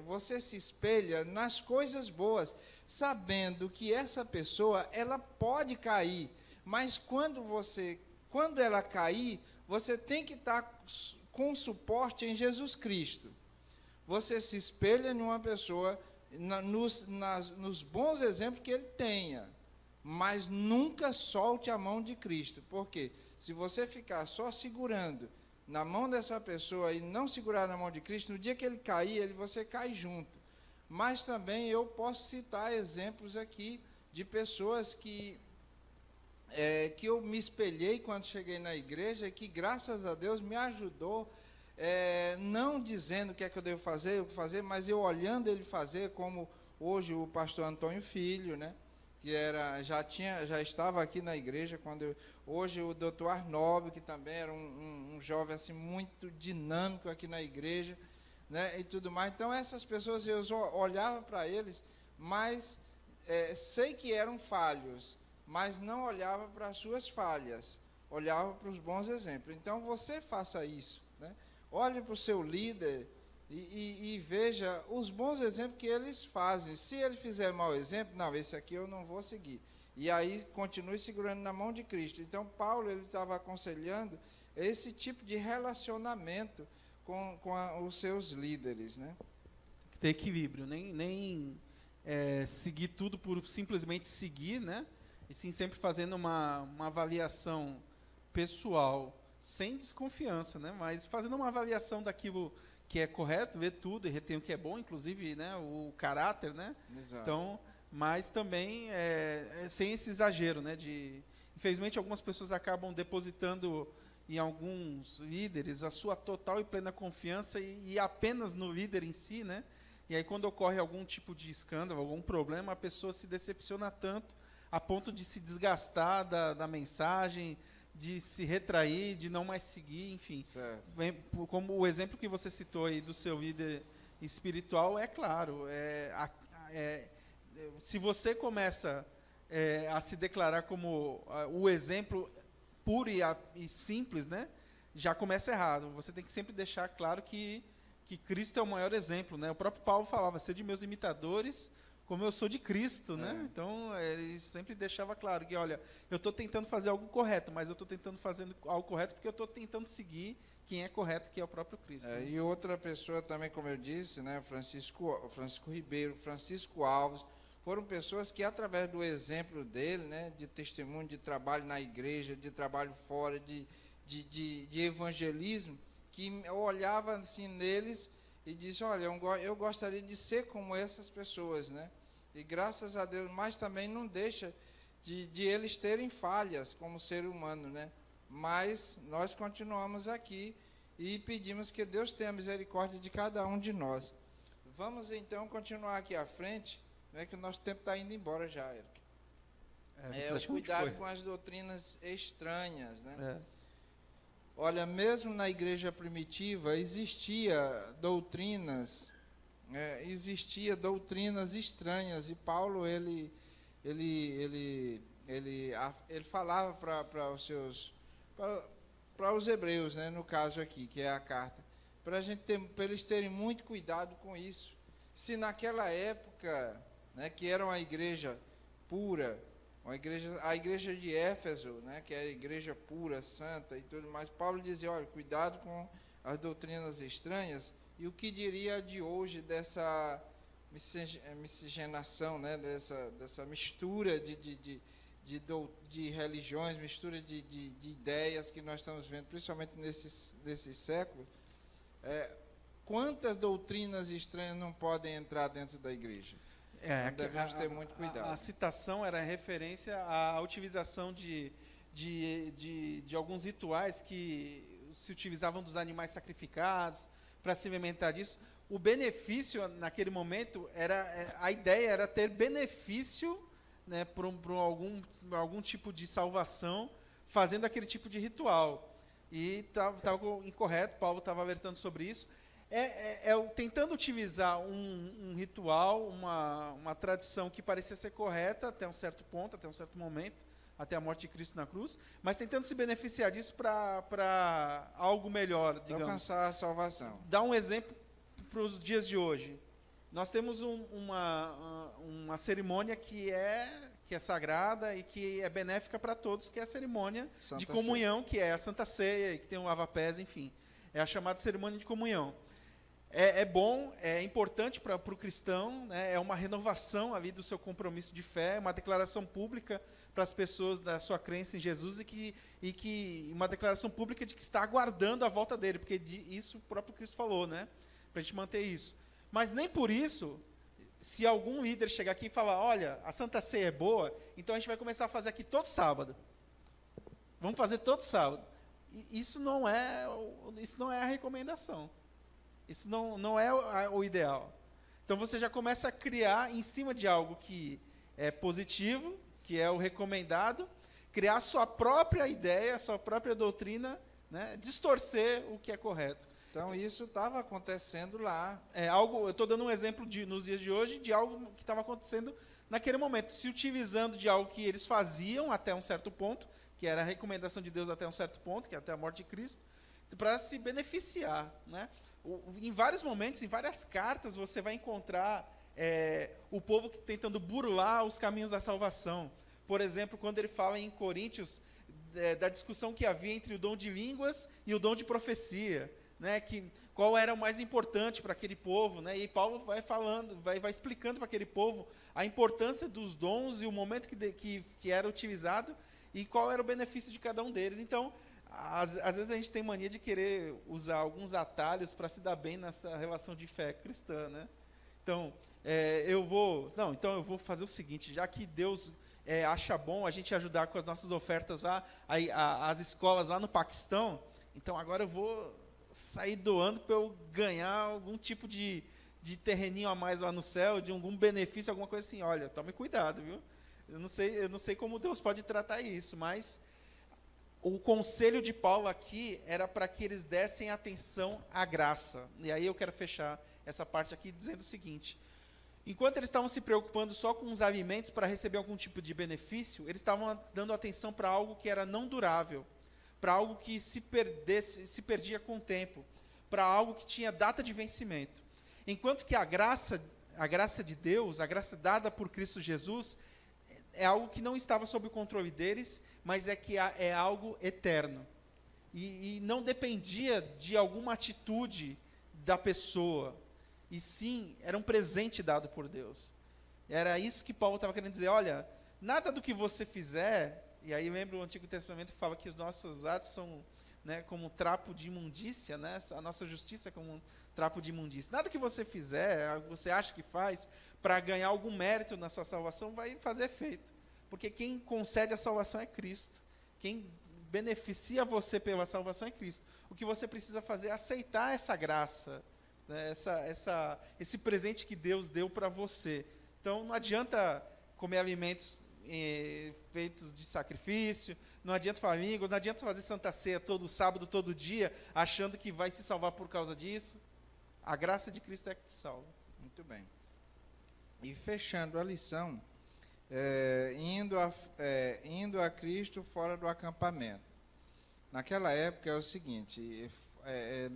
Speaker 2: você se espelha nas coisas boas, sabendo que essa pessoa, ela pode cair, mas quando ela cair, você tem que estar com suporte em Jesus Cristo. Você se espelha em uma pessoa, nos bons exemplos que ele tenha, mas nunca solte a mão de Cristo. Por quê? Se você ficar só segurando na mão dessa pessoa e não segurar na mão de Cristo, no dia que ele cair, você cai junto. Mas também eu posso citar exemplos aqui de pessoas que eu me espelhei quando cheguei na igreja e que, graças a Deus, me ajudou, não dizendo o que é que eu devo fazer, mas eu olhando ele fazer, como hoje o pastor Antônio Filho, né? Que já estava aqui na igreja hoje o doutor Arnaldo, que também era um jovem assim muito dinâmico aqui na igreja, né, e tudo mais. Então essas pessoas, eu olhava para eles, mas sei que eram falhos, mas não olhava para as suas falhas, olhava para os bons exemplos. Então você faça isso, né? Olhe para o seu líder e veja os bons exemplos que eles fazem. Se ele fizer mau exemplo, não, esse aqui eu não vou seguir. E aí continue segurando na mão de Cristo. Então Paulo, ele estava aconselhando esse tipo de relacionamento com os seus líderes, né?
Speaker 1: Tem que ter equilíbrio, nem seguir tudo por simplesmente seguir, né? E sim sempre fazendo uma avaliação pessoal, sem desconfiança, né? Mas fazendo uma avaliação daquilo que é correto, ver tudo e reter o que é bom, inclusive, né, o caráter, né?
Speaker 2: Exato.
Speaker 1: Então, mas também sem esse exagero, né? Infelizmente, algumas pessoas acabam depositando em alguns líderes a sua total e plena confiança e apenas no líder em si, né? e aí quando ocorre algum tipo de escândalo, algum problema, a pessoa se decepciona tanto a ponto de se desgastar da mensagem, de se retrair, de não mais seguir, enfim. Como o exemplo que você citou aí do seu líder espiritual, é claro, se você começa a se declarar como o exemplo puro e simples, né, já começa errado. Você tem que sempre deixar claro que Cristo é o maior exemplo, né? O próprio Paulo falava, sede meus imitadores, como eu sou de Cristo, né? Então, ele sempre deixava claro que, olha, eu estou tentando fazer algo correto, mas eu estou tentando fazer algo correto porque eu estou tentando seguir quem é correto, que é o próprio Cristo. Né?
Speaker 2: E outra pessoa também, como eu disse, né, Francisco Ribeiro, Francisco Alves, foram pessoas que, através do exemplo dele, né, de testemunho, de trabalho na igreja, de trabalho fora, de evangelismo, que eu olhava assim neles e disse, olha, eu gostaria de ser como essas pessoas, né? E graças a Deus, mas também não deixa de eles terem falhas como ser humano, né? Mas nós continuamos aqui e pedimos que Deus tenha misericórdia de cada um de nós. Vamos então continuar aqui à frente, né, que o nosso tempo está indo embora já, Eric. O cuidado com as doutrinas estranhas, né? Olha, mesmo na igreja primitiva existia doutrinas estranhas, e Paulo ele falava para os hebreus, né, no caso aqui, que é a carta, para eles terem muito cuidado com isso. Se naquela época, né, que era uma igreja pura, a igreja de Éfeso, né, que era a igreja pura, santa e tudo mais, Paulo dizia, olha, cuidado com as doutrinas estranhas. E o que diria de hoje dessa miscigenação, né, dessa mistura de religiões, mistura de ideias que nós estamos vendo, principalmente nesses séculos? Quantas doutrinas estranhas não podem entrar dentro da igreja? Então, devemos ter muito cuidado.
Speaker 1: A citação era referência à utilização de alguns rituais que se utilizavam dos animais sacrificados para se alimentar disso. O benefício, naquele momento, a ideia era ter benefício, né, por algum tipo de salvação, fazendo aquele tipo de ritual. E estava incorreto, Paulo estava alertando sobre isso. Tentando utilizar um ritual, uma tradição que parecia ser correta até um certo ponto, até um certo momento, até a morte de Cristo na cruz, mas tentando se beneficiar disso para algo melhor, digamos.
Speaker 2: Alcançar a salvação.
Speaker 1: Dá um exemplo para os dias de hoje. Nós temos uma cerimônia que é sagrada e que é benéfica para todos, que é a cerimônia de comunhão, que é a Santa Ceia, que tem um lava-pés, enfim. É a chamada cerimônia de comunhão. É bom, é importante para o cristão, né? É uma renovação ali do seu compromisso de fé, uma declaração pública para as pessoas da sua crença em Jesus e que uma declaração pública de que está aguardando a volta dele, porque isso o próprio Cristo falou, né? Para a gente manter isso. Mas nem por isso, se algum líder chegar aqui e falar, olha, a Santa Ceia é boa, então a gente vai começar a fazer aqui todo sábado. Vamos fazer todo sábado. Isso não é a recomendação. Isso não é o ideal. Então você já começa a criar em cima de algo que é positivo, que é o recomendado, criar a sua própria ideia, a sua própria doutrina, né, distorcer o que é correto.
Speaker 2: Então isso estava acontecendo lá.
Speaker 1: Eu estou dando um exemplo nos dias de hoje de algo que estava acontecendo naquele momento, se utilizando de algo que eles faziam até um certo ponto, que era a recomendação de Deus até um certo ponto, que é até a morte de Cristo, para se beneficiar, né? Em vários momentos, em várias cartas, você vai encontrar o povo tentando burlar os caminhos da salvação. Por exemplo, quando ele fala em Coríntios da discussão que havia entre o dom de línguas e o dom de profecia, né, qual era o mais importante para aquele povo, né? E Paulo vai falando, vai explicando para aquele povo a importância dos dons e o momento que era utilizado e qual era o benefício de cada um deles. Então, às vezes a gente tem mania de querer usar alguns atalhos para se dar bem nessa relação de fé cristã, né? Então, eu vou fazer o seguinte, já que Deus acha bom a gente ajudar com as nossas ofertas lá, as escolas lá no Paquistão, então agora eu vou sair doando para eu ganhar algum tipo de de terreninho a mais lá no céu, de algum benefício, alguma coisa assim. Olha, tome cuidado, viu? Eu não sei como Deus pode tratar isso, mas o conselho de Paulo aqui era para que eles dessem atenção à graça. E aí eu quero fechar essa parte aqui dizendo o seguinte: enquanto eles estavam se preocupando só com os alimentos para receber algum tipo de benefício, eles estavam dando atenção para algo que era não durável, para algo que se perdia com o tempo, para algo que tinha data de vencimento. Enquanto que a graça de Deus, a graça dada por Cristo Jesus, é algo que não estava sob o controle deles, mas é algo eterno. E não dependia de alguma atitude da pessoa, e sim, era um presente dado por Deus. Era isso que Paulo estava querendo dizer: olha, nada do que você fizer, e aí lembra o Antigo Testamento que fala que os nossos atos são, né, como um trapo de imundícia, né, a nossa justiça é como um trapo de imundícia. Nada que você fizer, você acha que faz, para ganhar algum mérito na sua salvação, vai fazer efeito. Porque quem concede a salvação é Cristo. Quem beneficia você pela salvação é Cristo. O que você precisa fazer é aceitar essa graça, né, esse presente que Deus deu para você. Então, não adianta comer alimentos feitos de sacrifício, não adianta falar língua, não adianta fazer Santa Ceia todo sábado, todo dia, achando que vai se salvar por causa disso. A graça de Cristo é que te salva.
Speaker 2: Muito bem. E fechando a lição, indo a Cristo fora do acampamento. Naquela época é o seguinte: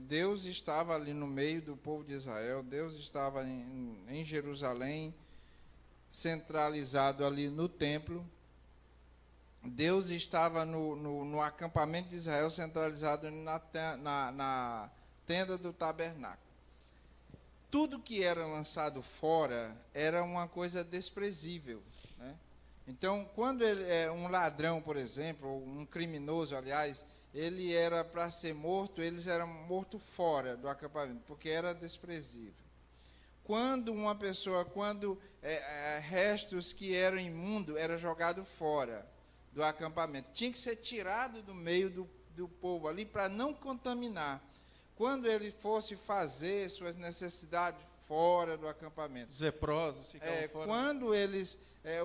Speaker 2: Deus estava ali no meio do povo de Israel, Deus estava em Jerusalém, centralizado ali no templo. Deus estava no acampamento de Israel, centralizado na tenda do tabernáculo. Tudo que era lançado fora era uma coisa desprezível, né? Então, quando um ladrão, por exemplo, ou um criminoso, aliás, ele era para ser morto, eles eram mortos fora do acampamento, porque era desprezível. Quando uma pessoa, restos que eram imundos, era jogado fora do acampamento, tinha que ser tirado do meio do povo ali para não contaminar. Quando ele fosse fazer suas necessidades fora do acampamento.
Speaker 1: Os leprosos ficavam fora.
Speaker 2: Quando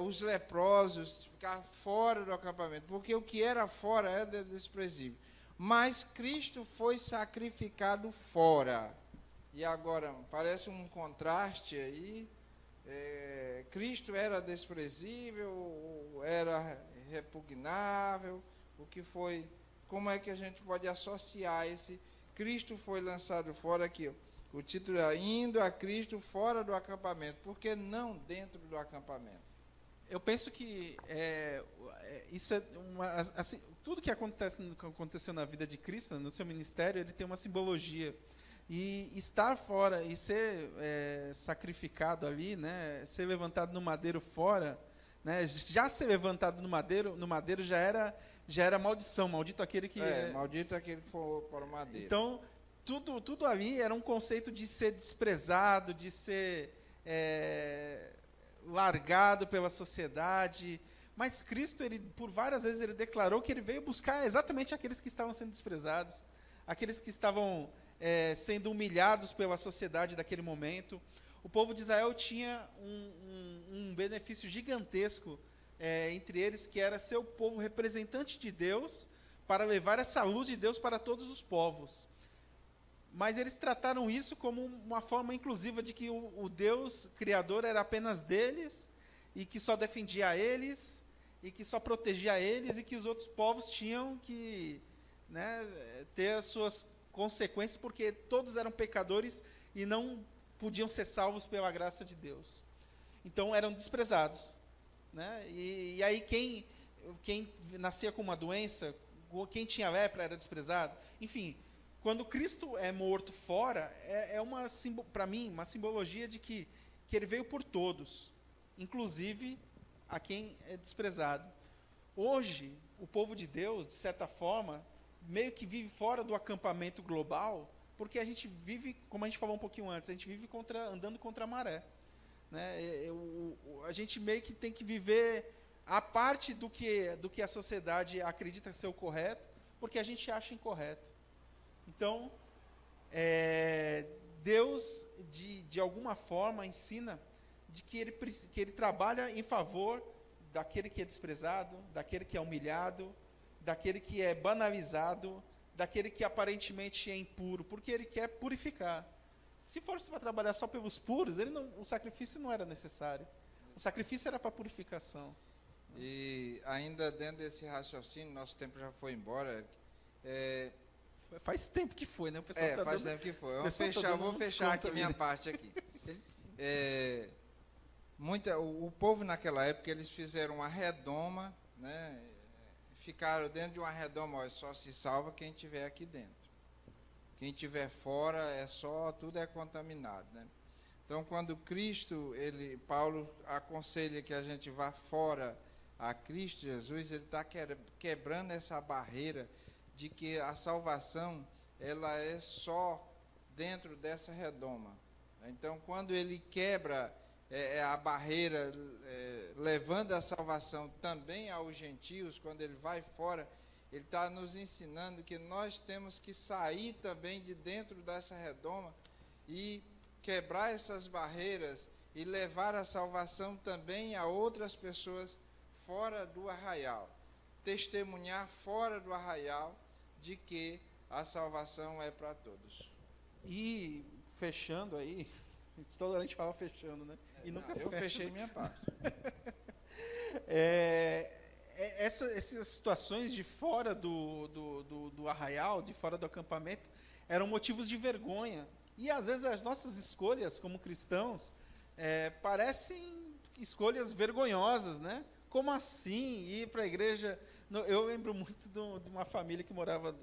Speaker 2: os leprosos ficavam fora do acampamento, porque o que era fora era desprezível. Mas Cristo foi sacrificado fora. E agora, parece um contraste aí. Cristo era desprezível, era repugnável. Como é que a gente pode associar esse... Cristo foi lançado fora aqui, ó. O título é Indo a Cristo fora do acampamento. Por que não dentro do acampamento?
Speaker 1: Eu penso que isso é assim, tudo que aconteceu na vida de Cristo, no seu ministério, ele tem uma simbologia. E estar fora e ser sacrificado ali, né, ser levantado no madeiro fora, né, já ser levantado no madeiro já era maldição, maldito aquele que...
Speaker 2: maldito aquele que for para o madeiro.
Speaker 1: Então, tudo ali era um conceito de ser desprezado, de ser largado pela sociedade. Mas Cristo, por várias vezes, ele declarou que ele veio buscar exatamente aqueles que estavam sendo desprezados, aqueles que estavam sendo humilhados pela sociedade daquele momento. O povo de Israel tinha um benefício gigantesco entre eles, que era ser o povo representante de Deus, para levar essa luz de Deus para todos os povos. Mas eles trataram isso como uma forma inclusiva de que o Deus Criador era apenas deles, e que só defendia eles, e que só protegia eles, e que os outros povos tinham que, né, ter as suas consequências, porque todos eram pecadores e não podiam ser salvos pela graça de Deus. Então eram desprezados, né? E aí quem nascia com uma doença, quem tinha lepra era desprezado. Enfim, quando Cristo é morto fora, para mim, uma simbologia de que ele veio por todos, inclusive a quem é desprezado. Hoje, o povo de Deus, de certa forma, meio que vive fora do acampamento global, porque a gente vive, como a gente falou um pouquinho antes, a gente vive andando contra a maré, né? A gente meio que tem que viver a parte do que a sociedade acredita ser o correto, porque a gente acha incorreto. Então, Deus, de alguma forma, ensina de que ele trabalha em favor daquele que é desprezado, daquele que é humilhado, daquele que é banalizado, daquele que aparentemente é impuro, porque ele quer purificar. Se fosse para trabalhar só pelos puros, o sacrifício não era necessário. O sacrifício era para purificação.
Speaker 2: E ainda dentro desse raciocínio, nosso tempo já foi embora.
Speaker 1: Faz tempo que foi, né? O
Speaker 2: pessoal faz tempo que foi. Vou fechar aqui minha parte aqui. O povo naquela época, eles fizeram uma redoma, né? Ficaram dentro de uma redoma, só se salva quem estiver aqui dentro. Quem estiver fora, tudo é contaminado, né? Então, quando Cristo, Paulo aconselha que a gente vá fora a Cristo Jesus, ele está quebrando essa barreira de que a salvação, ela é só dentro dessa redoma. Então, quando ele quebra a barreira, levando a salvação também aos gentios, quando ele vai fora, ele está nos ensinando que nós temos que sair também de dentro dessa redoma e quebrar essas barreiras e levar a salvação também a outras pessoas fora do arraial. Testemunhar fora do arraial de que a salvação é para todos.
Speaker 1: E fechando aí, toda hora a gente fala fechando, né? E nunca
Speaker 2: eu fechei minha parte.
Speaker 1: Essas situações de fora do arraial, de fora do acampamento, eram motivos de vergonha. E às vezes as nossas escolhas como cristãos parecem escolhas vergonhosas, né? Como assim ir para a igreja? Eu lembro muito de uma família que morava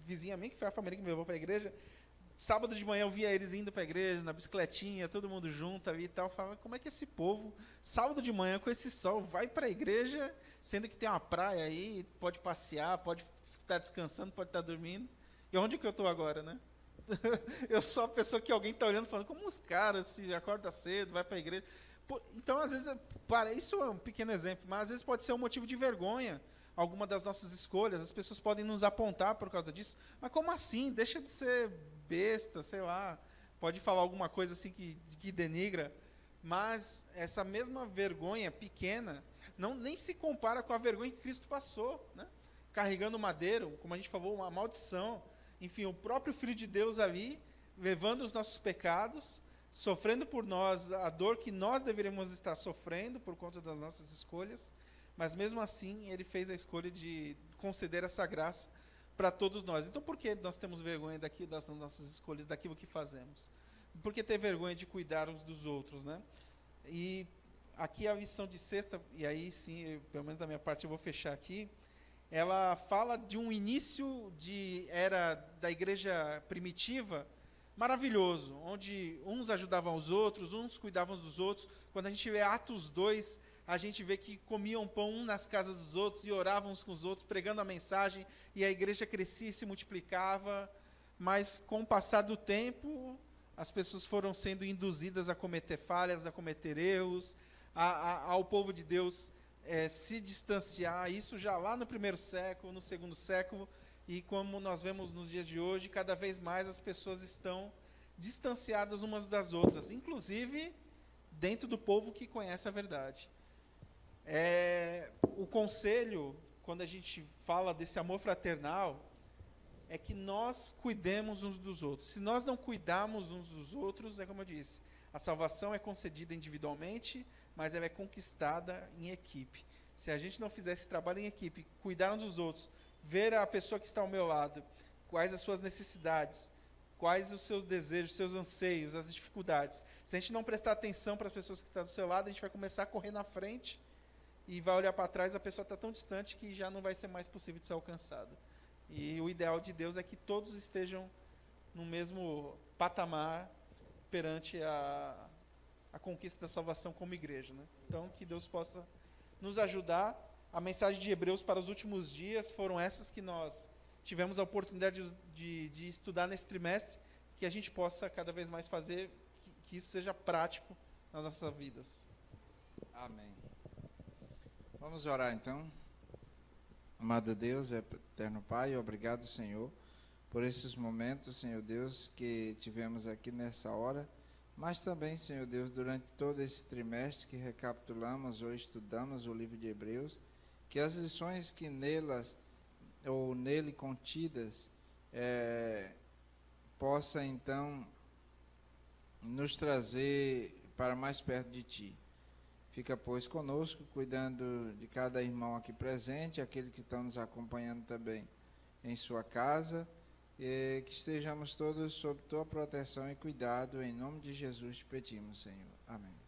Speaker 1: vizinha a mim, que foi a família que me levou para a igreja. Sábado de manhã eu via eles indo para a igreja, na bicicletinha, todo mundo junto ali e tal. Eu falava, como é que esse povo, sábado de manhã com esse sol, vai para a igreja, sendo que tem uma praia aí, pode passear, pode estar descansando, pode estar dormindo. E onde que eu estou agora, né? Eu sou a pessoa que alguém está olhando, falando, como os caras se acorda cedo, vai para a igreja. Então, às vezes, isso é um pequeno exemplo, mas às vezes pode ser um motivo de vergonha, alguma das nossas escolhas. As pessoas podem nos apontar por causa disso. Mas como assim? Deixa de ser besta, sei lá. Pode falar alguma coisa assim que denigra. Mas essa mesma vergonha pequena nem se compara com a vergonha que Cristo passou, né? Carregando o madeiro, como a gente falou, uma maldição. Enfim, o próprio Filho de Deus ali, levando os nossos pecados, sofrendo por nós a dor que nós deveríamos estar sofrendo por conta das nossas escolhas, mas mesmo assim ele fez a escolha de conceder essa graça para todos nós. Então por que nós temos vergonha das nossas escolhas, daquilo que fazemos? Por que ter vergonha de cuidar uns dos outros, né? E aqui a lição de sexta, e aí sim, pelo menos da minha parte eu vou fechar aqui, ela fala de um início de era da igreja primitiva maravilhoso, onde uns ajudavam os outros, uns cuidavam dos outros. Quando a gente vê Atos 2, a gente vê que comiam pão um nas casas dos outros e oravam uns com os outros, pregando a mensagem, e a igreja crescia e se multiplicava. Mas com o passar do tempo, as pessoas foram sendo induzidas a cometer falhas, a cometer erros, ao povo de Deus se distanciar, isso já lá no primeiro século, no segundo século, e como nós vemos nos dias de hoje, cada vez mais as pessoas estão distanciadas umas das outras, inclusive dentro do povo que conhece a verdade. O conselho, quando a gente fala desse amor fraternal, é que nós cuidemos uns dos outros. Se nós não cuidarmos uns dos outros, é como eu disse, a salvação é concedida individualmente, mas ela é conquistada em equipe. Se a gente não fizer esse trabalho em equipe, cuidar uns dos outros, ver a pessoa que está ao meu lado, quais as suas necessidades, quais os seus desejos, seus anseios, as dificuldades. Se a gente não prestar atenção para as pessoas que estão do seu lado, a gente vai começar a correr na frente e vai olhar para trás, a pessoa está tão distante que já não vai ser mais possível de ser alcançada. E o ideal de Deus é que todos estejam no mesmo patamar perante a conquista da salvação como igreja, né? Então, que Deus possa nos ajudar. A mensagem de Hebreus para os últimos dias foram essas que nós tivemos a oportunidade de estudar nesse trimestre, que a gente possa cada vez mais fazer, que isso seja prático nas nossas vidas.
Speaker 2: Amém. Vamos orar então. Amado Deus, eterno Pai, obrigado, Senhor, por esses momentos, Senhor Deus, que tivemos aqui nessa hora, mas também, Senhor Deus, durante todo esse trimestre que recapitulamos ou estudamos o livro de Hebreus, que as lições que nelas ou nele contidas possa então nos trazer para mais perto de Ti. Fica, pois, conosco, cuidando de cada irmão aqui presente, aqueles que estão nos acompanhando também em sua casa, e que estejamos todos sob Tua proteção e cuidado, em nome de Jesus te pedimos, Senhor. Amém.